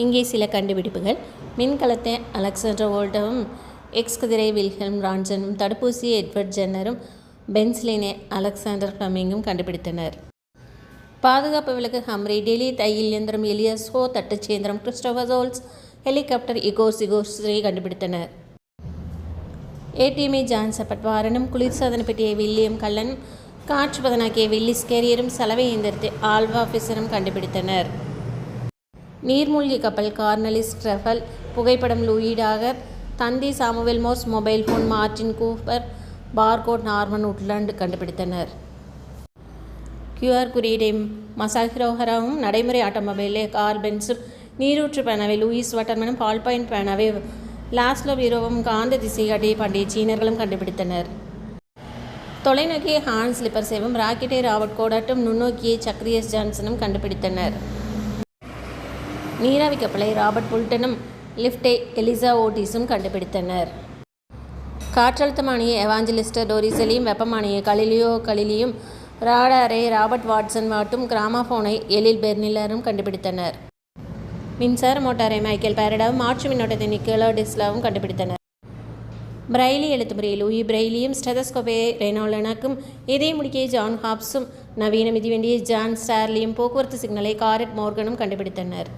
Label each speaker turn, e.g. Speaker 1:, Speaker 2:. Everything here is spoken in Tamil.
Speaker 1: இங்கே சில கண்டுபிடிப்புகள். மின்கலத்தை அலெக்சாண்டர் வோல்டவும், எக்ஸ் குதிரை வில்ஹெல்ம் ரான்சனும், தடுப்பூசியை எட்வர்ட் ஜென்னரும், பென்சிலினை அலெக்சாண்டர் ஃப்ளமிங்கும் கண்டுபிடித்தனர். பாதுகாப்பு விளக்கு ஹம்ரி, டெல்லி தையல் இயந்திரம் எலியஸ் ஹோ, தட்டச்சு இயந்திரம் கிறிஸ்டோபர் சோல்ஸ், ஹெலிகாப்டர் இகோர் சிகோர்ஸ்ரி கண்டுபிடித்தனர். ஏடிஎம்ஐ ஜான் செப்பட் வாரனும், குளிர்சாதன பெட்டியை வில்லியம் கல்லன், காற்று பதனாக்கிய வில்லிஸ் கேரியரும், சலவை இயந்திரத்தை ஆல்வா ஃபிஷரும் கண்டுபிடித்தனர். நீர்மூழ்கி கப்பல் கார்னலிஸ் ட்ரெஃபல், புகைப்படம் லூயி டாகர், தந்தி Samuel Morse, mobile phone Martin Cooper, barcode Norman Woodland கண்டுபிடித்தனர். QR குறியீடை மசாஹிரோ ஹராவும், நடைமுறை ஆட்டோமொபைலே கார்ல் பென்ஸும், நீரூற்று பேனாவை லூயிஸ் வாட்டர்மனும், பால்பாயிண்ட் பேனாவை லாஸ்லோ வீரோவும், காந்த திசைகாட்டியை பண்டைய சீனர்களும் கண்டுபிடித்தனர். தொலைநோக்கியை ஹான்ஸ் லிப்பர்சேவும், ராக்கெட்டை ராபர்ட் கோடாட்டும், நுண்ணோக்கியை சக்ரியஸ் ஜான்சனும் கண்டுபிடித்தனர். நீராவி கப்பலை ராபர்ட் புல்டனும், லிஃப்டை எலிசா ஓட்டிஸும் கண்டுபிடித்தனர். காற்றழுத்தமானியை எவாஞ்சலிஸ்டர் டோரிசெலியும், வெப்பமானியை கலிலியோ கலிலியும், ராடாரை ராபர்ட் வாட்சன் வாட்டும், கிராமபோனை எலில் பெர்னிலரும் கண்டுபிடித்தனர். மின்சார மோட்டாரை மைக்கேல் பாரடாவும், மாற்று மின்னோட்டத்தை நிக்கோலா டெஸ்லாவும் கண்டுபிடித்தனர். பிரெய்லி எழுத்துமுறையை லூயி பிரெய்லியும், ஸ்டெதஸ்கோப்பை ரெனோலனுக்கும், இதய முடிக்கையை ஜான் ஹாப்ஸும், நவீன மிதிவண்டியை ஜான் ஸ்டார்லியும், போக்குவரத்து சிக்னலை காரெட் மோர்கனும் கண்டுபிடித்தனர்.